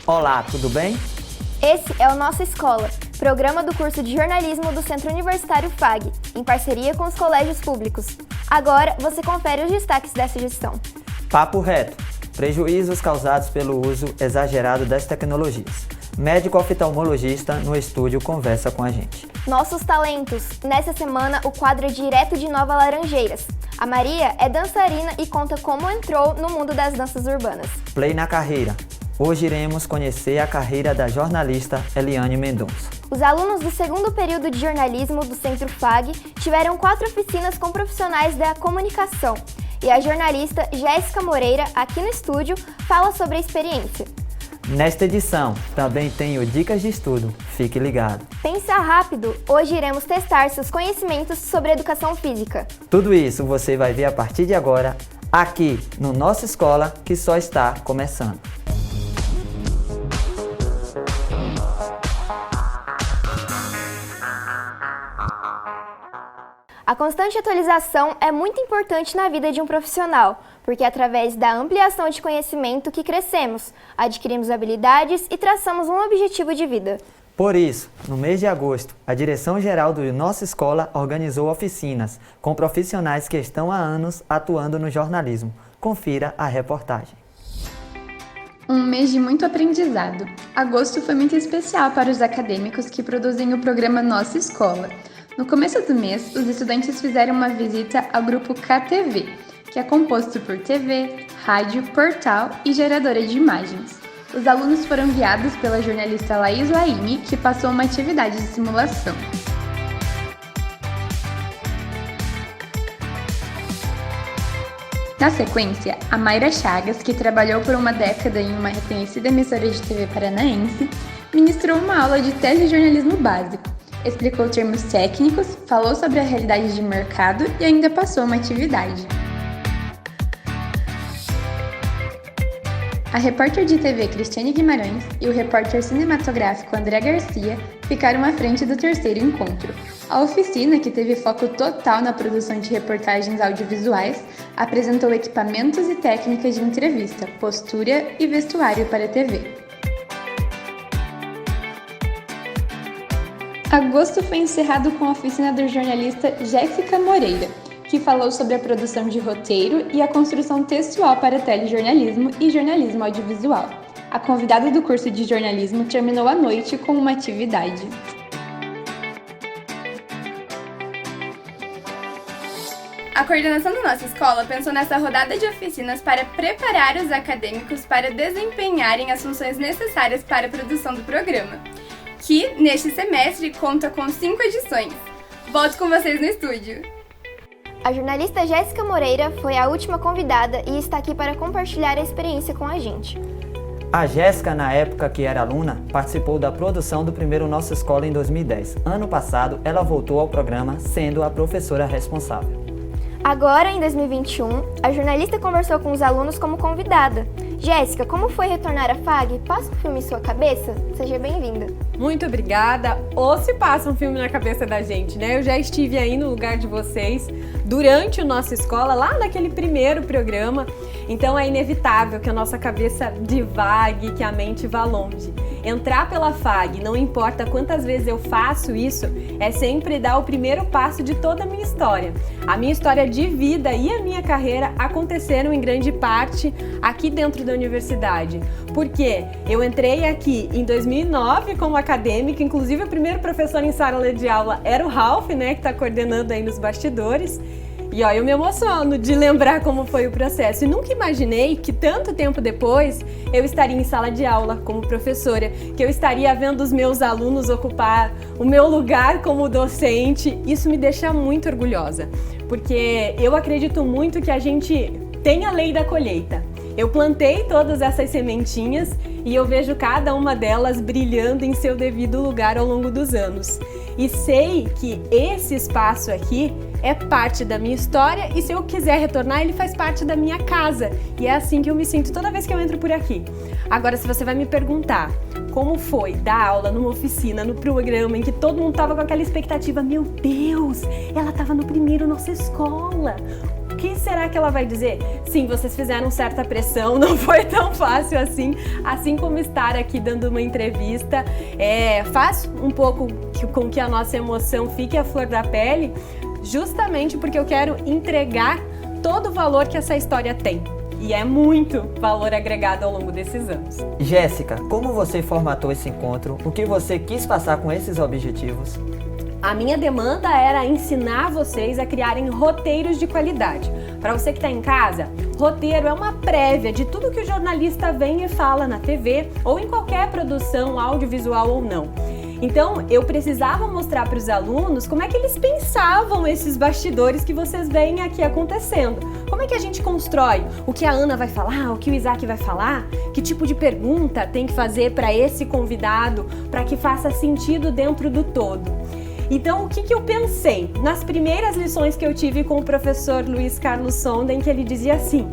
Olá, tudo bem? Esse é o Nossa Escola, programa do curso de jornalismo do Centro Universitário FAG, em parceria com os colégios públicos. Agora você confere os destaques dessa gestão. Papo reto. Prejuízos causados pelo uso exagerado das tecnologias. Médico oftalmologista no estúdio conversa com a gente. Nossos talentos. Nessa semana, o quadro é direto de Nova Laranjeiras. A Maria é dançarina e conta como entrou no mundo das danças urbanas. Play na carreira. Hoje iremos conhecer a carreira da jornalista Eliane Mendonça. Os alunos do segundo período de jornalismo do Centro FAG tiveram 4 oficinas com profissionais da comunicação. E a jornalista Jéssica Moreira, aqui no estúdio, fala sobre a experiência. Nesta edição, também tenho dicas de estudo. Fique ligado. Pensa rápido! Hoje iremos testar seus conhecimentos sobre educação física. Tudo isso você vai ver a partir de agora, aqui no Nossa Escola, que só está começando. A constante atualização é muito importante na vida de um profissional, porque é através da ampliação de conhecimento que crescemos, adquirimos habilidades e traçamos um objetivo de vida. Por isso, no mês de agosto, a direção-geral do Nossa Escola organizou oficinas com profissionais que estão há anos atuando no jornalismo. Confira a reportagem. Um mês de muito aprendizado. Agosto foi muito especial para os acadêmicos que produzem o programa Nossa Escola. No começo do mês, os estudantes fizeram uma visita ao grupo KTV, que é composto por TV, rádio, portal e geradora de imagens. Os alunos foram guiados pela jornalista Laís Laine, que passou uma atividade de simulação. Na sequência, a Mayra Chagas, que trabalhou por uma década em uma reconhecida emissora de TV paranaense, ministrou uma aula de telejornalismo básico. Explicou termos técnicos, falou sobre a realidade de mercado e ainda passou uma atividade. A repórter de TV Cristiane Guimarães e o repórter cinematográfico André Garcia ficaram à frente do terceiro encontro. A oficina, que teve foco total na produção de reportagens audiovisuais, apresentou equipamentos e técnicas de entrevista, postura e vestuário para a TV. Agosto foi encerrado com a oficina da jornalista Jéssica Moreira, que falou sobre a produção de roteiro e a construção textual para telejornalismo e jornalismo audiovisual. A convidada do curso de jornalismo terminou a noite com uma atividade. A coordenação da nossa escola pensou nessa rodada de oficinas para preparar os acadêmicos para desempenharem as funções necessárias para a produção do programa, que, neste semestre, conta com 5 edições. Volto com vocês no estúdio. A jornalista Jéssica Moreira foi a última convidada e está aqui para compartilhar a experiência com a gente. A Jéssica, na época que era aluna, participou da produção do primeiro Nossa Escola em 2010. Ano passado, ela voltou ao programa sendo a professora responsável. Agora, em 2021, a jornalista conversou com os alunos como convidada. Jéssica, como foi retornar à FAG? Passa um filme em sua cabeça? Seja bem-vinda. Muito obrigada. Ou se passa um filme na cabeça da gente, né? Eu já estive aí no lugar de vocês durante a nossa escola, lá naquele primeiro programa. Então é inevitável que a nossa cabeça divague, que a mente vá longe. Entrar pela FAG, não importa quantas vezes eu faço isso, é sempre dar o primeiro passo de toda a minha história. A minha história de vida e a minha carreira aconteceram em grande parte aqui dentro da universidade. Porque eu entrei aqui em 2009 como acadêmica, inclusive o primeiro professor em sala de aula era o Ralph, né, que está coordenando aí nos bastidores. E ó, eu me emociono de lembrar como foi o processo. E nunca imaginei que tanto tempo depois eu estaria em sala de aula como professora, que eu estaria vendo os meus alunos ocupar o meu lugar como docente. Isso me deixa muito orgulhosa, porque eu acredito muito que a gente tem a lei da colheita. Eu plantei todas essas sementinhas e eu vejo cada uma delas brilhando em seu devido lugar ao longo dos anos. E sei que esse espaço aqui é parte da minha história e se eu quiser retornar, ele faz parte da minha casa. E é assim que eu me sinto toda vez que eu entro por aqui. Agora, se você vai me perguntar como foi dar aula numa oficina, no programa em que todo mundo tava com aquela expectativa, meu Deus, ela tava no primeiro Nossa Escola. que será que ela vai dizer? Sim, vocês fizeram certa pressão, não foi tão fácil assim como estar aqui dando uma entrevista. Faz um pouco com que a nossa emoção fique à flor da pele, justamente porque eu quero entregar todo o valor que essa história tem. E é muito valor agregado ao longo desses anos. Jéssica, como você formatou esse encontro? O que você quis passar com esses objetivos? A minha demanda era ensinar vocês a criarem roteiros de qualidade. Para você que está em casa, roteiro é uma prévia de tudo que o jornalista vem e fala na TV ou em qualquer produção audiovisual ou não. Então, eu precisava mostrar para os alunos como é que eles pensavam esses bastidores que vocês veem aqui acontecendo. Como é que a gente constrói o que a Ana vai falar, o que o Isaac vai falar, que tipo de pergunta tem que fazer para esse convidado, para que faça sentido dentro do todo. Então, o que eu pensei? Nas primeiras lições que eu tive com o professor Luiz Carlos Sonden, que ele dizia assim: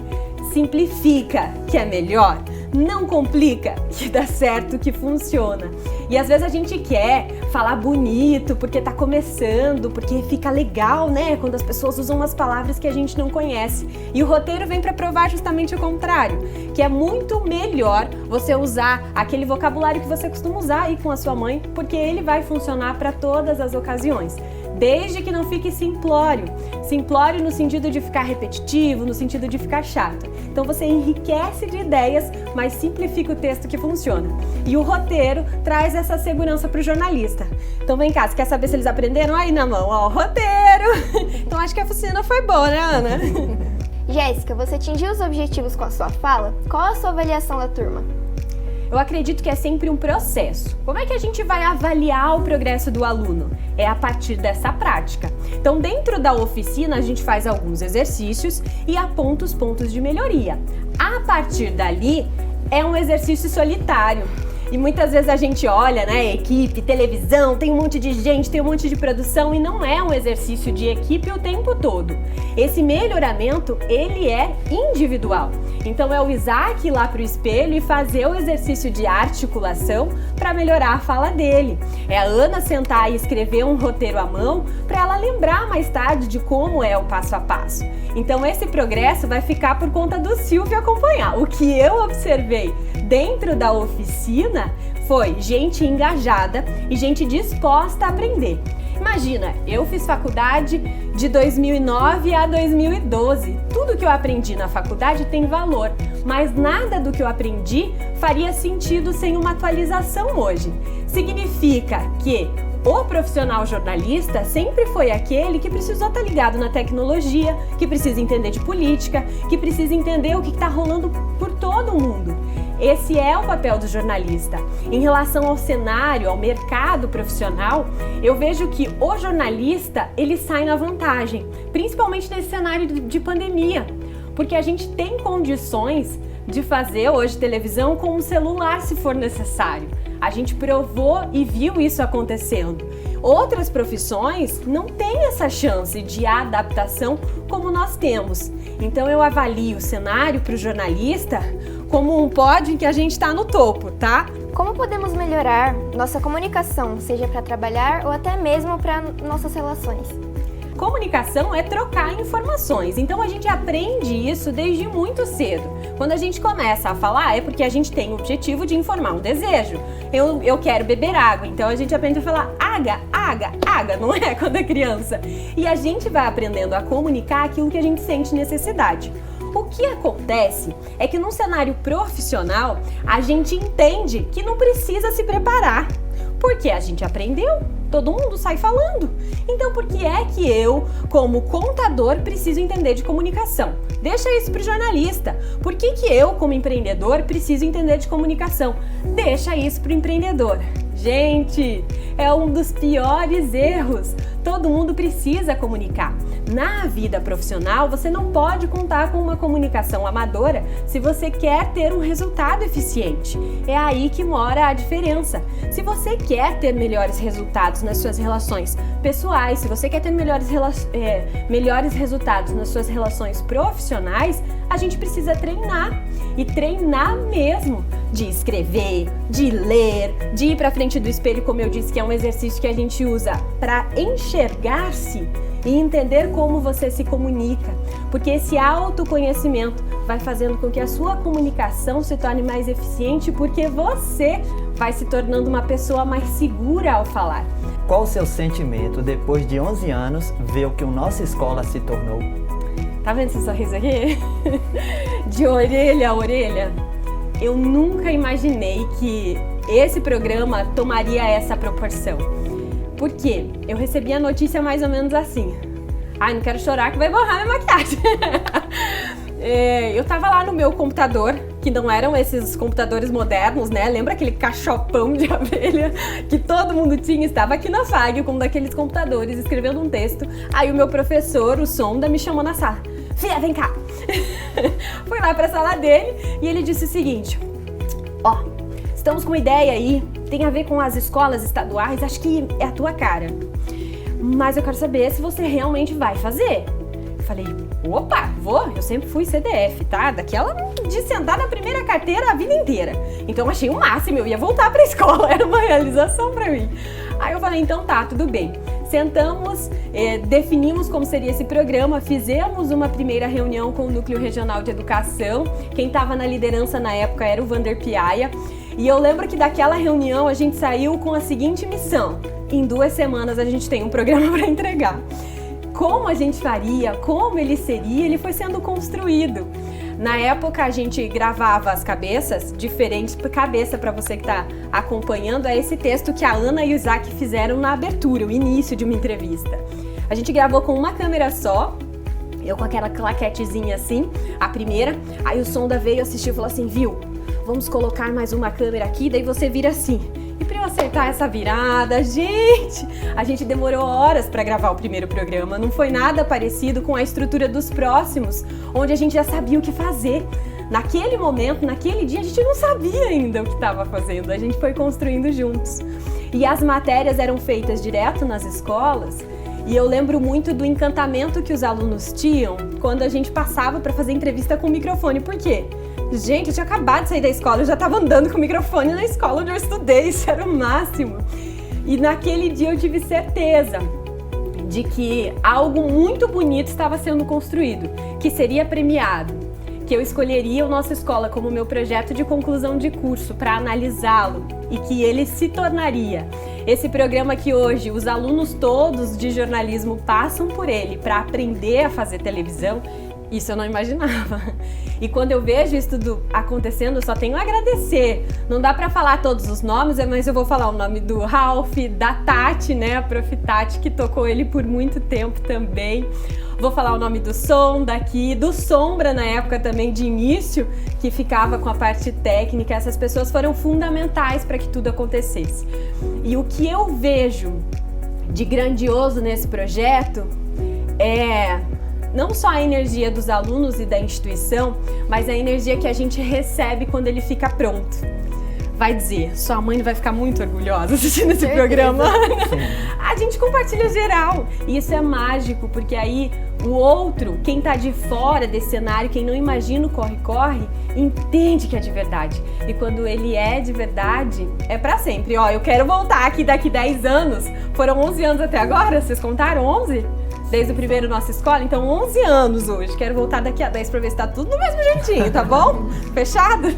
simplifica, que é melhor. Não complica, que dá certo, que funciona. E às vezes a gente quer falar bonito, porque tá começando, porque fica legal, né? Quando as pessoas usam umas palavras que a gente não conhece. E o roteiro vem para provar justamente o contrário, que é muito melhor você usar aquele vocabulário que você costuma usar aí com a sua mãe, porque ele vai funcionar para todas as ocasiões. Desde que não fique simplório. Simplório no sentido de ficar repetitivo, no sentido de ficar chato. Então você enriquece de ideias, mas simplifica o texto que funciona. E o roteiro traz essa segurança para o jornalista. Então vem cá, você quer saber se eles aprenderam? Aí na mão, ó, roteiro! Então acho que a oficina foi boa, né, Ana? Jéssica, você atingiu os objetivos com a sua fala? Qual a sua avaliação da turma? Eu acredito que é sempre um processo. Como é que a gente vai avaliar o progresso do aluno? É a partir dessa prática. Então, dentro da oficina, a gente faz alguns exercícios e aponta os pontos de melhoria. A partir dali, é um exercício solitário. E muitas vezes a gente olha, né, equipe, televisão, tem um monte de gente, tem um monte de produção e não é um exercício de equipe o tempo todo. Esse melhoramento, ele é individual. Então é o Isaac ir lá pro espelho e fazer o exercício de articulação para melhorar a fala dele. É a Ana sentar e escrever um roteiro à mão para ela lembrar mais tarde de como é o passo a passo. Então esse progresso vai ficar por conta do Silvio acompanhar. O que eu observei dentro da oficina foi gente engajada e gente disposta a aprender. Imagina, eu fiz faculdade de 2009 a 2012. Tudo que eu aprendi na faculdade tem valor, mas nada do que eu aprendi faria sentido sem uma atualização hoje. Significa que o profissional jornalista sempre foi aquele que precisou estar ligado na tecnologia, que precisa entender de política, que precisa entender o que está rolando por todo o mundo. Esse é o papel do jornalista. Em relação ao cenário, ao mercado profissional, eu vejo que o jornalista, ele sai na vantagem, principalmente nesse cenário de pandemia, porque a gente tem condições de fazer hoje televisão com um celular se for necessário. A gente provou e viu isso acontecendo. Outras profissões não têm essa chance de adaptação como nós temos. Então eu avalio o cenário para o jornalista como um pódio em que a gente está no topo, tá? Como podemos melhorar nossa comunicação, seja para trabalhar ou até mesmo para nossas relações? Comunicação é trocar informações, então a gente aprende isso desde muito cedo. Quando a gente começa a falar é porque a gente tem o objetivo de informar um desejo. Eu quero beber água, então a gente aprende a falar água, água, água, não é? Quando é criança. E a gente vai aprendendo a comunicar aquilo que a gente sente necessidade. O que acontece é que num cenário profissional, a gente entende que não precisa se preparar, porque a gente aprendeu, todo mundo sai falando. Então por que é que eu, como contador, preciso entender de comunicação? Deixa isso para o jornalista. Por que eu, como empreendedor, preciso entender de comunicação? Deixa isso para o empreendedor. Gente, é um dos piores erros. Todo mundo precisa comunicar. Na vida profissional, você não pode contar com uma comunicação amadora se você quer ter um resultado eficiente. É aí que mora a diferença. Se você quer ter melhores resultados nas suas relações pessoais, se você quer ter melhores resultados nas suas relações profissionais, a gente precisa treinar. E treinar mesmo, de escrever, de ler, de ir para frente do espelho, como eu disse, que é um exercício que a gente usa para enxergar-se e entender como você se comunica. porque esse autoconhecimento vai fazendo com que a sua comunicação se torne mais eficiente, porque você vai se tornando uma pessoa mais segura ao falar. Qual o seu sentimento depois de 11 anos ver o que a nossa escola se tornou? Tá vendo esse sorriso aqui? De orelha a orelha. Eu nunca imaginei que esse programa tomaria essa proporção. Por quê? Eu recebi a notícia mais ou menos assim. Ai, não quero chorar que vai borrar minha maquiagem. Eu tava lá no meu computador, que não eram esses computadores modernos, né? Lembra aquele cachopão de abelha que todo mundo tinha? Estava aqui na FAG com um daqueles computadores, escrevendo um texto. Aí o meu professor, o Sonda, me chamou na sala. Filha, vem cá! Fui lá pra sala dele e ele disse o seguinte: ó, estamos com uma ideia aí, tem a ver com as escolas estaduais, acho que é a tua cara. Mas eu quero saber se você realmente vai fazer. Eu falei, opa, vou, eu sempre fui CDF, tá? Daquela de sentar na primeira carteira a vida inteira. Então eu achei o máximo, eu ia voltar pra escola, era uma realização pra mim. Aí eu falei, então tá, tudo bem. Sentamos, definimos como seria esse programa, fizemos uma primeira reunião com o Núcleo Regional de Educação. Quem estava na liderança na época era o Vander Piaia. E eu lembro que daquela reunião a gente saiu com a seguinte missão: em 2 semanas a gente tem um programa para entregar. Como a gente faria, como ele seria, ele foi sendo construído. Na época a gente gravava as cabeças, diferentes cabeça para você que está acompanhando, é esse texto que a Ana e o Isaac fizeram na abertura, o início de uma entrevista. A gente gravou com uma câmera só, eu com aquela claquetezinha assim, a primeira, aí o Sonda veio assistir e falou assim, viu, vamos colocar mais uma câmera aqui, daí você vira assim. E para eu acertar essa virada, gente, a gente demorou horas para gravar o primeiro programa. Não foi nada parecido com a estrutura dos próximos, onde a gente já sabia o que fazer. Naquele momento, naquele dia, a gente não sabia ainda o que estava fazendo. A gente foi construindo juntos. E as matérias eram feitas direto nas escolas. E eu lembro muito do encantamento que os alunos tinham quando a gente passava para fazer entrevista com o microfone. Por quê? Gente, eu tinha acabado de sair da escola, eu já estava andando com o microfone na escola onde eu estudei, isso era o máximo. E naquele dia eu tive certeza de que algo muito bonito estava sendo construído, que seria premiado, que eu escolheria o Nossa Escola como meu projeto de conclusão de curso para analisá-lo e que ele se tornaria esse programa que hoje os alunos todos de jornalismo passam por ele para aprender a fazer televisão. Isso eu não imaginava. E quando eu vejo isso tudo acontecendo, eu só tenho a agradecer. Não dá pra falar todos os nomes, mas eu vou falar o nome do Ralph, da Tati, né? A Prof. Tati, que tocou ele por muito tempo também. Vou falar o nome do Sonda aqui, do Sombra na época também de início, que ficava com a parte técnica. Essas pessoas foram fundamentais para que tudo acontecesse. E o que eu vejo de grandioso nesse projeto é não só a energia dos alunos e da instituição, mas a energia que a gente recebe quando ele fica pronto. Vai dizer, sua mãe vai ficar muito orgulhosa assistindo esse programa. A gente compartilha geral. E isso é mágico, porque aí o outro, quem tá de fora desse cenário, quem não imagina o corre-corre, entende que é de verdade. E quando ele é de verdade, é pra sempre. Ó, eu quero voltar aqui daqui 10 anos. Foram 11 anos até agora, vocês contaram 11? Desde o primeiro Nossa Escola, então 11 anos hoje. Quero voltar daqui a 10 pra ver se tá tudo do mesmo jeitinho, tá bom? Fechado?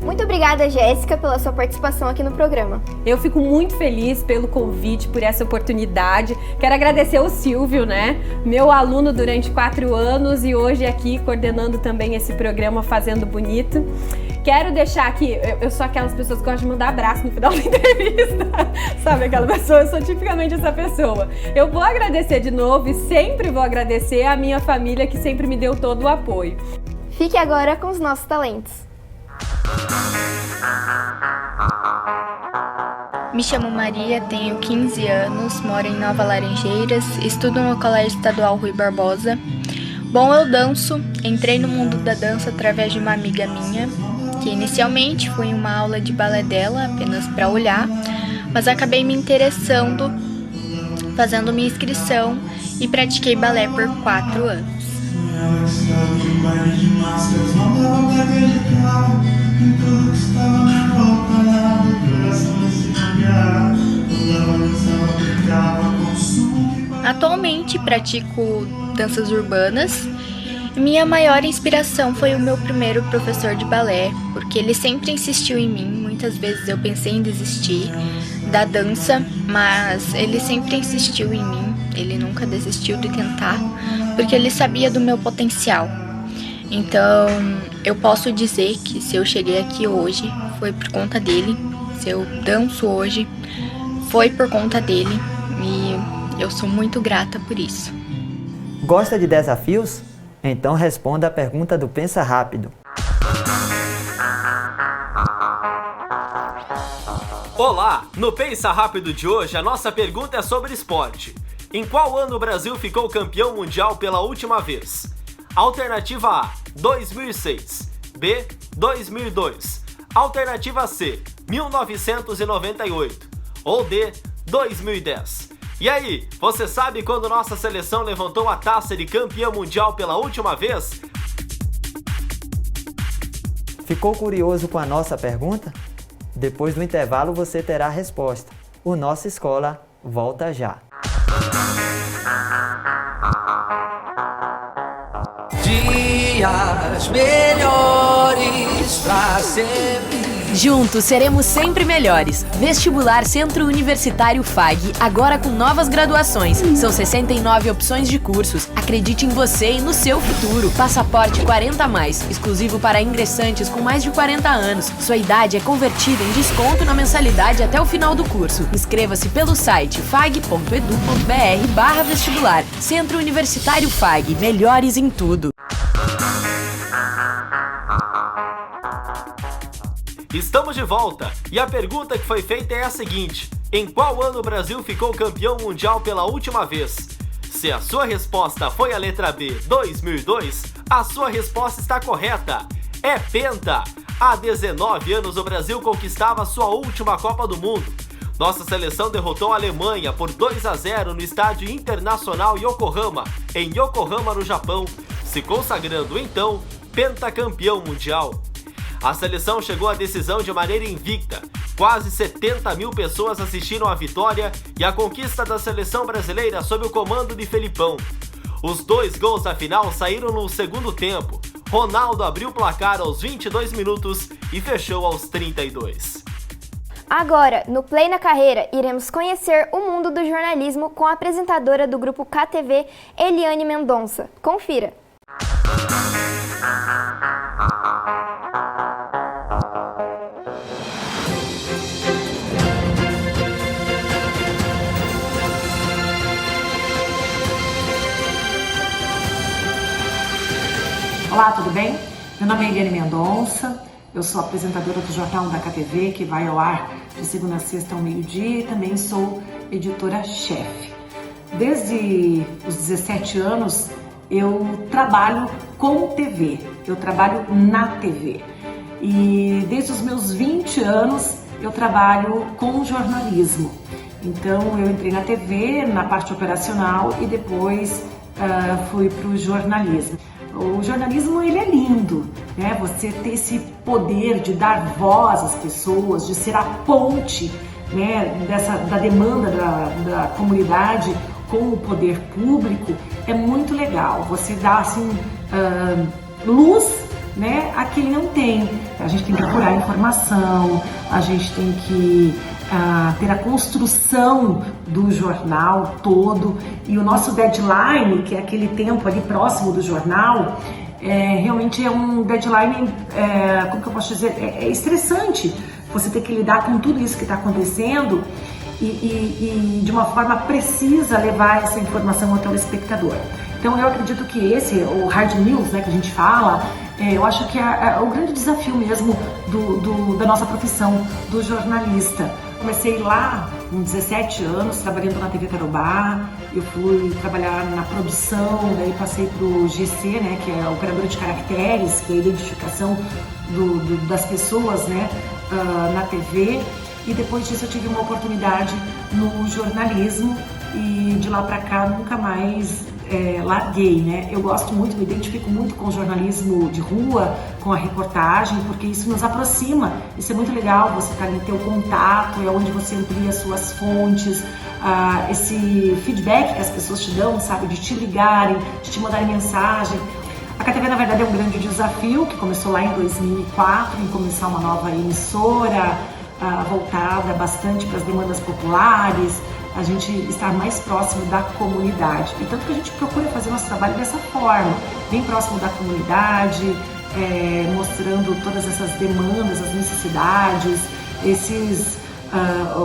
Muito obrigada, Jéssica, pela sua participação aqui no programa. Eu fico muito feliz pelo convite, por essa oportunidade. Quero agradecer o Silvio, né? Meu aluno durante 4 anos e hoje aqui coordenando também esse programa Fazendo Bonito. Quero deixar aqui, eu sou aquelas pessoas que gostam de mandar abraço no final da entrevista. Sabe aquela pessoa? Eu sou tipicamente essa pessoa. Eu vou agradecer de novo e sempre vou agradecer a minha família que sempre me deu todo o apoio. Fique agora com os nossos talentos. Me chamo Maria, tenho 15 anos, moro em Nova Laranjeiras, estudo no Colégio Estadual Rui Barbosa. Bom, eu danço, entrei no mundo da dança através de uma amiga minha, que inicialmente fui em uma aula de balé dela, apenas para olhar, mas acabei me interessando, fazendo minha inscrição e pratiquei balé por 4 anos. Atualmente pratico danças urbanas Minha maior inspiração foi o meu primeiro professor de balé, porque ele sempre insistiu em mim. Muitas vezes eu pensei em desistir da dança, mas ele sempre insistiu em mim. Ele nunca desistiu de tentar, porque ele sabia do meu potencial. Então, eu posso dizer que se eu cheguei aqui hoje, foi por conta dele. Se eu danço hoje, foi por conta dele. E eu sou muito grata por isso. Gosta de desafios? Então responda a pergunta do Pensa Rápido. Olá! No Pensa Rápido de hoje, a nossa pergunta é sobre esporte. Em qual ano o Brasil ficou campeão mundial pela última vez? Alternativa A, 2006. B, 2002. Alternativa C, 1998. Ou D, 2010. E aí, você sabe quando nossa seleção levantou a taça de campeã mundial pela última vez? Ficou curioso com a nossa pergunta? Depois do intervalo você terá a resposta. O Nossa Escola volta já. Dias melhores pra sempre. Juntos seremos sempre melhores. Vestibular Centro Universitário FAG, agora com novas graduações. São 69 opções de cursos. Acredite em você e no seu futuro. Passaporte 40+, exclusivo para ingressantes com mais de 40 anos. Sua idade é convertida em desconto na mensalidade até o final do curso. Inscreva-se pelo site fag.edu.br/vestibular. Centro Universitário FAG, melhores em tudo. Estamos de volta e a pergunta que foi feita é a seguinte: em qual ano o Brasil ficou campeão mundial pela última vez? Se a sua resposta foi a letra B, 2002, a sua resposta está correta. É penta! Há 19 anos o Brasil conquistava sua última Copa do Mundo. Nossa seleção derrotou a Alemanha por 2-0 no Estádio Internacional Yokohama, em Yokohama, no Japão, se consagrando então pentacampeão mundial. A seleção chegou à decisão de maneira invicta. Quase 70 mil pessoas assistiram à vitória e à conquista da seleção brasileira sob o comando de Felipão. Os 2 gols da final saíram no segundo tempo. Ronaldo abriu o placar aos 22 minutos e fechou aos 32. Agora, no Play na Carreira, iremos conhecer o mundo do jornalismo com a apresentadora do grupo KTV, Eliane Mendonça. Confira! Olá, tudo bem? Meu nome é Eliane Mendonça, eu sou apresentadora do Jornal da KTV, que vai ao ar de segunda a sexta ao meio-dia, e também sou editora-chefe. Desde os 17 anos eu trabalho com TV, eu trabalho na TV. E desde os meus 20 anos eu trabalho com jornalismo. Então eu entrei na TV, na parte operacional, e depois fui para o jornalismo. O jornalismo, ele é lindo, né? Você ter esse poder de dar voz às pessoas, de ser a ponte, né, da demanda da comunidade com o poder público, é muito legal. Você dá assim, luz, né, a quem não tem. A gente tem que apurar informação, a gente tem que ter a construção do jornal todo, e o nosso deadline, que é aquele tempo ali próximo do jornal, realmente é um deadline, como que eu posso dizer, é estressante você ter que lidar com tudo isso que está acontecendo e de uma forma precisa levar essa informação ao telespectador. Então eu acredito que o hard news, né, que a gente fala, eu acho que é o grande desafio mesmo da nossa profissão, do jornalista. Comecei lá com 17 anos, trabalhando na TV Tarobá. Eu fui trabalhar na produção, daí passei para o GC, né, que é a operadora de caracteres, que é a identificação das pessoas, né, na TV. E depois disso eu tive uma oportunidade no jornalismo, e de lá para cá nunca mais larguei, né? Eu gosto muito, me identifico muito com o jornalismo de rua, com a reportagem, porque isso nos aproxima. Isso é muito legal, você tá ali, ter o contato, é onde você amplia as suas fontes, esse feedback que as pessoas te dão, sabe, de te ligarem, de te mandarem mensagem. A KTV, na verdade, é um grande desafio que começou lá em 2004, em começar uma nova emissora voltada bastante para as demandas populares, a gente estar mais próximo da comunidade. E tanto que a gente procura fazer nosso trabalho dessa forma, bem próximo da comunidade, mostrando todas essas demandas, as necessidades, esses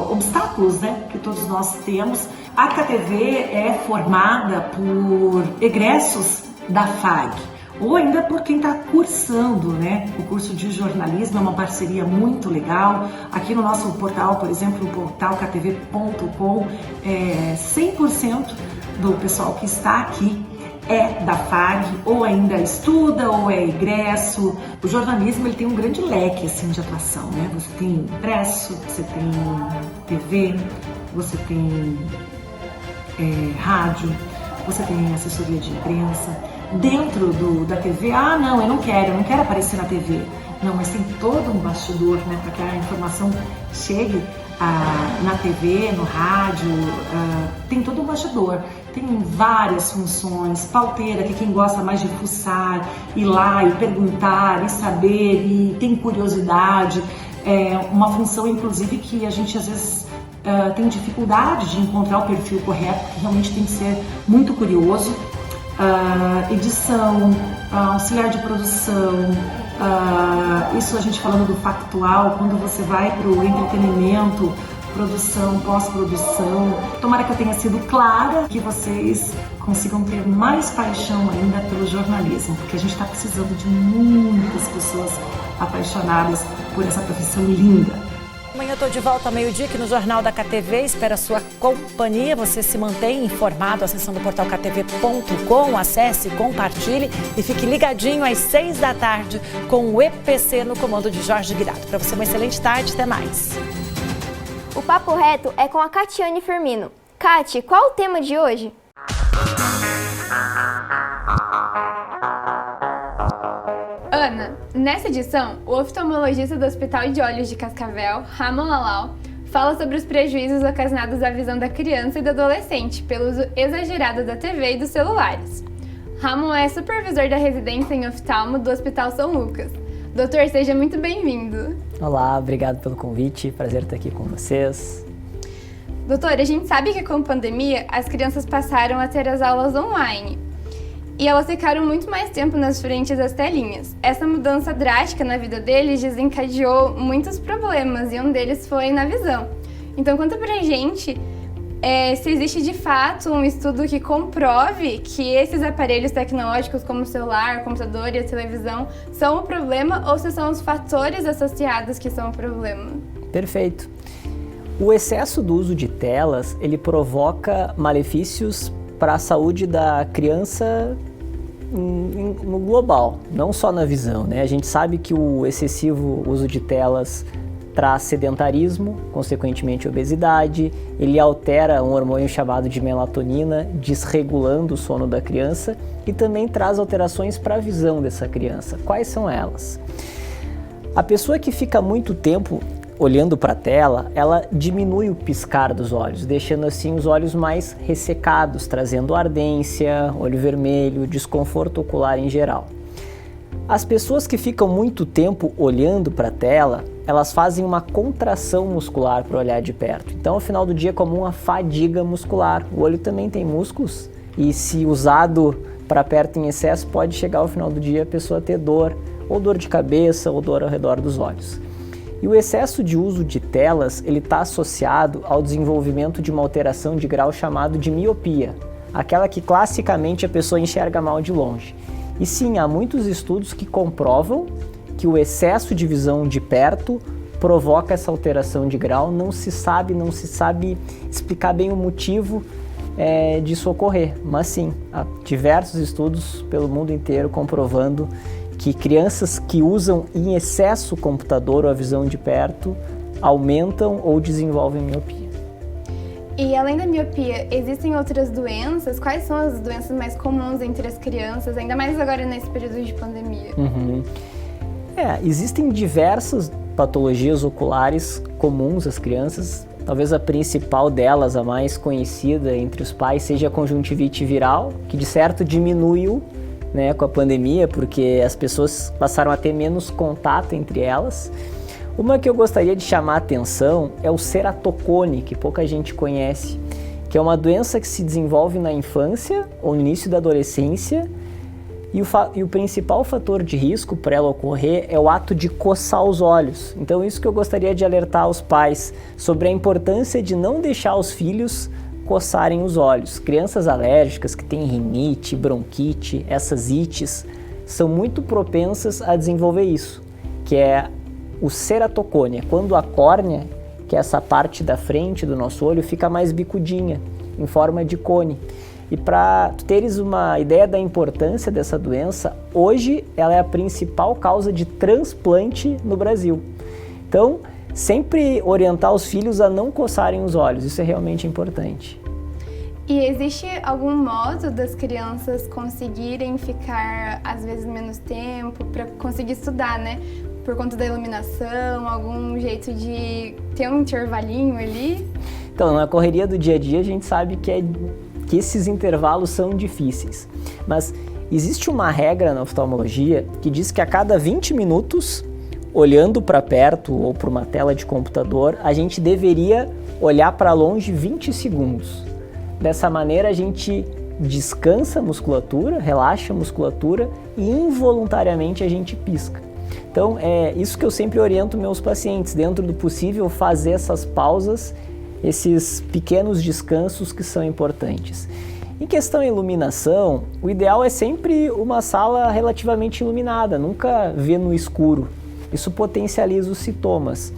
obstáculos, né, que todos nós temos. A KTV é formada por egressos da FAG, ou ainda por quem está cursando, né? O curso de jornalismo é uma parceria muito legal. Aqui no nosso portal, por exemplo, no portal ktv.com, 100% do pessoal que está aqui é da FAG, ou ainda estuda, ou é egresso. O jornalismo ele tem um grande leque assim, de atuação, né? Você tem impresso, você tem TV, você tem rádio, você tem assessoria de imprensa. Dentro da TV, não, eu não quero aparecer na TV. Não, mas tem todo um bastidor, né, para que a informação chegue na TV, no rádio, tem todo um bastidor. Tem várias funções, pauteira, que quem gosta mais de fuçar, ir lá e perguntar, e saber, e tem curiosidade. É uma função, inclusive, que a gente às vezes tem dificuldade de encontrar o perfil correto, porque realmente tem que ser muito curioso. Edição, auxiliar de produção, isso a gente falando do factual, quando você vai para o entretenimento, produção, pós-produção. Tomara que eu tenha sido clara, que vocês consigam ter mais paixão ainda pelo jornalismo, porque a gente está precisando de muitas pessoas apaixonadas por essa profissão linda. Amanhã eu estou de volta ao meio-dia aqui no Jornal da KTV, espero a sua companhia, você se mantém informado acessando o portal ktv.com, acesse, compartilhe e fique ligadinho às 6 da tarde com o EPC no comando de Jorge Guirado. Para você uma excelente tarde, até mais. O Papo Reto é com a Catiane Firmino. Cati, qual o tema de hoje? Ana, nessa edição, o oftalmologista do Hospital de Olhos de Cascavel, Ramon Lalau, fala sobre os prejuízos ocasionados à visão da criança e do adolescente pelo uso exagerado da TV e dos celulares. Ramon é supervisor da residência em oftalmo do Hospital São Lucas. Doutor, seja muito bem-vindo. Olá, obrigado pelo convite, prazer estar aqui com vocês. Doutor, a gente sabe que com a pandemia as crianças passaram a ter as aulas online. E elas ficaram muito mais tempo nas frentes das telinhas. Essa mudança drástica na vida deles desencadeou muitos problemas e um deles foi na visão. Então conta pra gente se existe de fato um estudo que comprove que esses aparelhos tecnológicos como o celular, o computador e a televisão são o problema ou se são os fatores associados que são o problema. Perfeito. O excesso do uso de telas, ele provoca malefícios para a saúde da criança no global, não só na visão, né? A gente sabe que o excessivo uso de telas traz sedentarismo, consequentemente obesidade, ele altera um hormônio chamado de melatonina, desregulando o sono da criança e também traz alterações para a visão dessa criança. Quais são elas? A pessoa que fica muito tempo olhando para a tela, ela diminui o piscar dos olhos, deixando assim os olhos mais ressecados, trazendo ardência, olho vermelho, desconforto ocular em geral. As pessoas que ficam muito tempo olhando para a tela, elas fazem uma contração muscular para olhar de perto. Então, ao final do dia é como uma fadiga muscular. O olho também tem músculos e se usado para perto em excesso, pode chegar ao final do dia a pessoa ter dor, ou dor de cabeça, ou dor ao redor dos olhos. E o excesso de uso de telas, ele está associado ao desenvolvimento de uma alteração de grau chamado de miopia, aquela que classicamente a pessoa enxerga mal de longe. E sim, há muitos estudos que comprovam que o excesso de visão de perto provoca essa alteração de grau. Não se sabe explicar bem o motivo disso ocorrer, mas sim, há diversos estudos pelo mundo inteiro comprovando que crianças que usam em excesso o computador ou a visão de perto aumentam ou desenvolvem miopia. E além da miopia, existem outras doenças? Quais são as doenças mais comuns entre as crianças, ainda mais agora nesse período de pandemia? Existem diversas patologias oculares comuns às crianças. Talvez a principal delas, a mais conhecida entre os pais, seja a conjuntivite viral, que de certo diminuiu né, com a pandemia, porque as pessoas passaram a ter menos contato entre elas. Uma que eu gostaria de chamar a atenção é o ceratocone, que pouca gente conhece, que é uma doença que se desenvolve na infância ou no início da adolescência, e o principal fator de risco para ela ocorrer é o ato de coçar os olhos. Então isso que eu gostaria de alertar os pais sobre a importância de não deixar os filhos coçarem os olhos. Crianças alérgicas que têm rinite, bronquite, essas ites, são muito propensas a desenvolver isso, que é o ceratocone, quando a córnea, que é essa parte da frente do nosso olho, fica mais bicudinha, em forma de cone. E para teres uma ideia da importância dessa doença, hoje ela é a principal causa de transplante no Brasil. Então, sempre orientar os filhos a não coçarem os olhos, isso é realmente importante. E existe algum modo das crianças conseguirem ficar, às vezes, menos tempo para conseguir estudar, né? Por conta da iluminação, algum jeito de ter um intervalinho ali? Então, na correria do dia a dia, a gente sabe que esses intervalos são difíceis. Mas existe uma regra na oftalmologia que diz que a cada 20 minutos, olhando para perto ou para uma tela de computador, a gente deveria olhar para longe 20 segundos. Dessa maneira, a gente descansa a musculatura, relaxa a musculatura e involuntariamente a gente pisca. Então, é isso que eu sempre oriento meus pacientes, dentro do possível, fazer essas pausas, esses pequenos descansos que são importantes. Em questão de iluminação, o ideal é sempre uma sala relativamente iluminada, nunca ver no escuro. Isso potencializa os sintomas.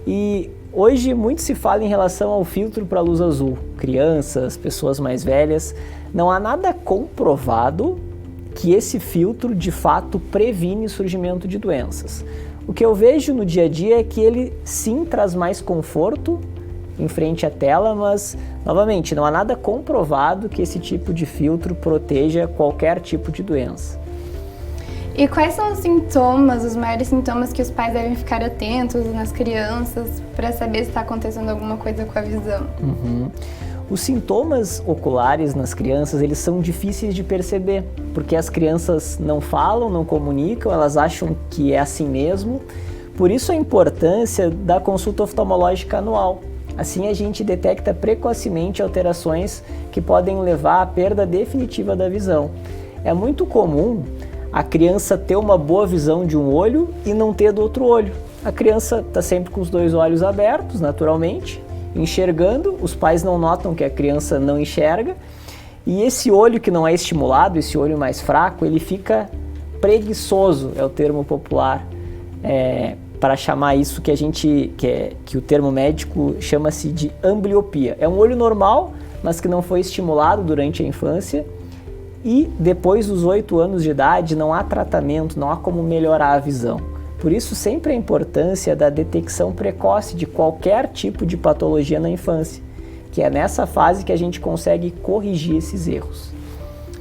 E hoje muito se fala em relação ao filtro para luz azul. Crianças, pessoas mais velhas, não há nada comprovado que esse filtro de fato previne o surgimento de doenças. O que eu vejo no dia a dia é que ele sim traz mais conforto em frente à tela, mas novamente não há nada comprovado que esse tipo de filtro proteja qualquer tipo de doença. E quais são os sintomas, os maiores sintomas que os pais devem ficar atentos nas crianças para saber se está acontecendo alguma coisa com a visão? Os sintomas oculares nas crianças, eles são difíceis de perceber, porque as crianças não falam, não comunicam, elas acham que é assim mesmo. Por isso a importância da consulta oftalmológica anual. Assim a gente detecta precocemente alterações que podem levar à perda definitiva da visão. É muito comum a criança ter uma boa visão de um olho e não ter do outro olho. A criança está sempre com os dois olhos abertos, naturalmente, enxergando, os pais não notam que a criança não enxerga, e esse olho que não é estimulado, esse olho mais fraco, ele fica preguiçoso, é o termo popular, para chamar isso que o termo médico chama-se de ambliopia. É um olho normal, mas que não foi estimulado durante a infância, e depois dos 8 anos de idade não há tratamento, não há como melhorar a visão. Por isso sempre a importância da detecção precoce de qualquer tipo de patologia na infância, que é nessa fase que a gente consegue corrigir esses erros.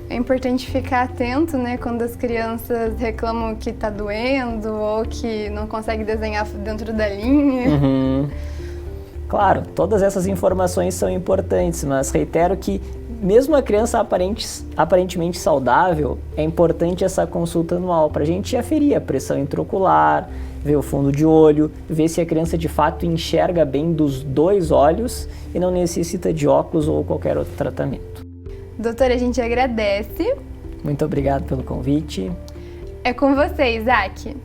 É importante ficar atento, né, quando as crianças reclamam que está doendo ou que não consegue desenhar dentro da linha. Claro, todas essas informações são importantes, mas reitero que mesmo a criança aparentemente saudável, é importante essa consulta anual para a gente aferir a pressão intraocular, ver o fundo de olho, ver se a criança de fato enxerga bem dos 2 olhos e não necessita de óculos ou qualquer outro tratamento. Doutora, a gente agradece. Muito obrigado pelo convite. É com você, Isaac.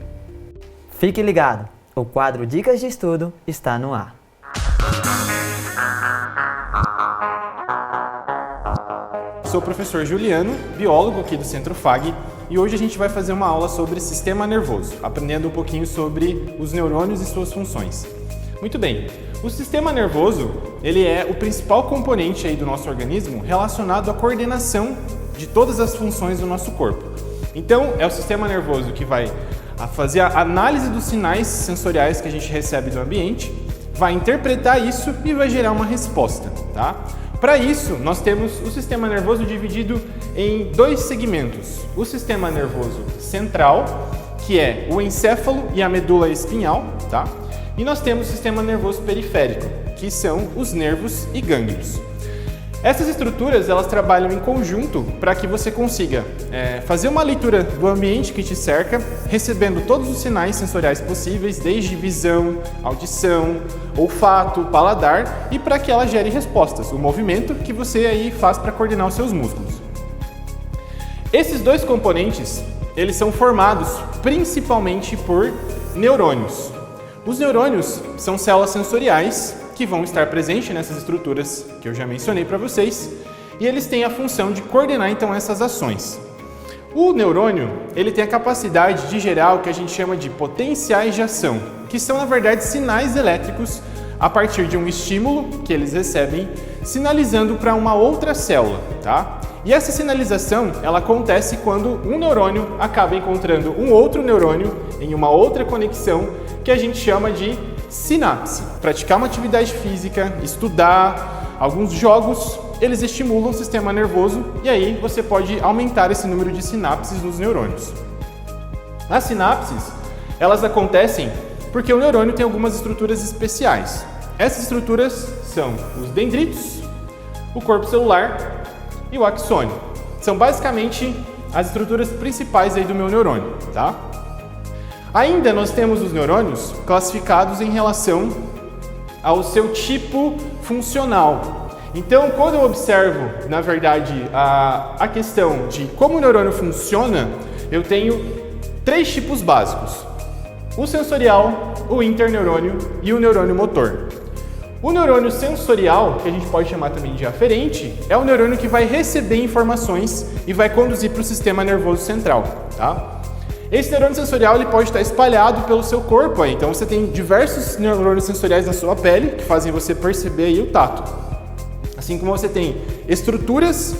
Fique ligado, o quadro Dicas de Estudo está no ar. Sou o professor Juliano, biólogo aqui do Centro FAG, e hoje a gente vai fazer uma aula sobre sistema nervoso, aprendendo um pouquinho sobre os neurônios e suas funções. Muito bem, o sistema nervoso, ele é o principal componente aí do nosso organismo relacionado à coordenação de todas as funções do nosso corpo. Então, é o sistema nervoso que vai fazer a análise dos sinais sensoriais que a gente recebe do ambiente, vai interpretar isso e vai gerar uma resposta, tá? Para isso, nós temos o sistema nervoso dividido em 2 segmentos. O sistema nervoso central, que é o encéfalo e a medula espinhal, tá? E nós temos o sistema nervoso periférico, que são os nervos e gânglios. Essas estruturas, elas trabalham em conjunto para que você consiga fazer uma leitura do ambiente que te cerca, recebendo todos os sinais sensoriais possíveis, desde visão, audição, olfato, paladar, e para que ela gere respostas, o movimento que você aí faz para coordenar os seus músculos. Esses dois componentes, eles são formados principalmente por neurônios. Os neurônios são células sensoriais que vão estar presentes nessas estruturas que eu já mencionei para vocês, e eles têm a função de coordenar então essas ações. O neurônio, ele tem a capacidade de gerar o que a gente chama de potenciais de ação, que são na verdade sinais elétricos a partir de um estímulo que eles recebem, sinalizando para uma outra célula, tá? E essa sinalização, ela acontece quando um neurônio acaba encontrando um outro neurônio em uma outra conexão que a gente chama de sinapse. Praticar uma atividade física, estudar, alguns jogos, eles estimulam o sistema nervoso e aí você pode aumentar esse número de sinapses nos neurônios. As sinapses, elas acontecem porque o neurônio tem algumas estruturas especiais. Essas estruturas são os dendritos, o corpo celular e o axônio. São basicamente as estruturas principais aí do meu neurônio, tá? Ainda nós temos os neurônios classificados em relação ao seu tipo funcional. Então, quando eu observo, na verdade, a questão de como o neurônio funciona, eu tenho 3 tipos básicos: o sensorial, o interneurônio e o neurônio motor. O neurônio sensorial, que a gente pode chamar também de aferente, é o neurônio que vai receber informações e vai conduzir para o sistema nervoso central, tá? Esse neurônio sensorial ele pode estar espalhado pelo seu corpo, aí. Então você tem diversos neurônios sensoriais na sua pele que fazem você perceber aí o tato. Assim como você tem estruturas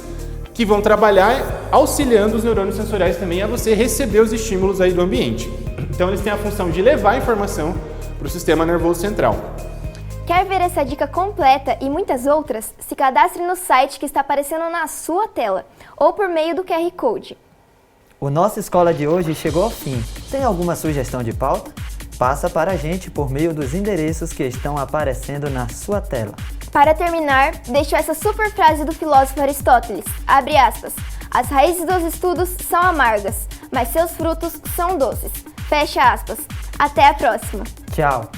que vão trabalhar auxiliando os neurônios sensoriais também a você receber os estímulos aí do ambiente. Então eles têm a função de levar a informação para o sistema nervoso central. Quer ver essa dica completa e muitas outras? Se cadastre no site que está aparecendo na sua tela ou por meio do QR Code. O Nossa Escola de hoje chegou ao fim. Tem alguma sugestão de pauta? Passa para a gente por meio dos endereços que estão aparecendo na sua tela. Para terminar, deixo essa super frase do filósofo Aristóteles, abre aspas, as raízes dos estudos são amargas, mas seus frutos são doces. Fecha aspas. Até a próxima. Tchau.